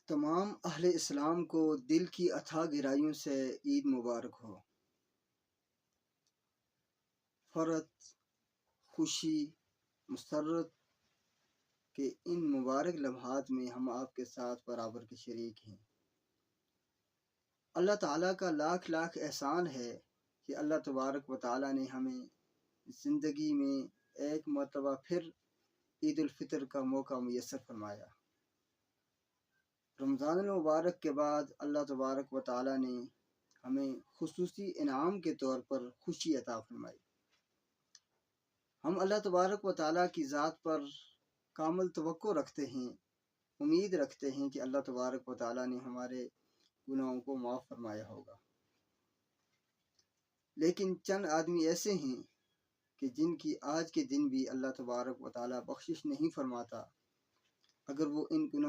تمام اہل اسلام کو دل کی اتھاہ گہرائیوں سے عید مبارک ہو۔ فرحت، خوشی، مسرت کے ان مبارک لمحات میں ہم آپ کے ساتھ برابر کے شریک ہیں۔ اللہ تعالیٰ کا لاکھ لاکھ احسان ہے کہ اللہ تبارک و تعالیٰ نے ہمیں زندگی میں ایک مرتبہ پھر عید الفطر کا موقع میسر فرمایا۔ رمضان المبارک کے بعد اللہ تبارک و تعالیٰ نے ہمیں خصوصی انعام کے طور پر خوشی عطا فرمائی۔ ہم اللہ تبارک و تعالیٰ کی ذات پر کامل توقع رکھتے ہیں، امید رکھتے ہیں کہ اللہ تبارک و تعالیٰ نے ہمارے گناہوں کو معاف فرمایا ہوگا۔ لیکن چند آدمی ایسے ہیں کہ جن کی آج کے دن بھی اللہ تبارک و تعالیٰ بخشش نہیں فرماتا۔ اگر وہ ان گناہوں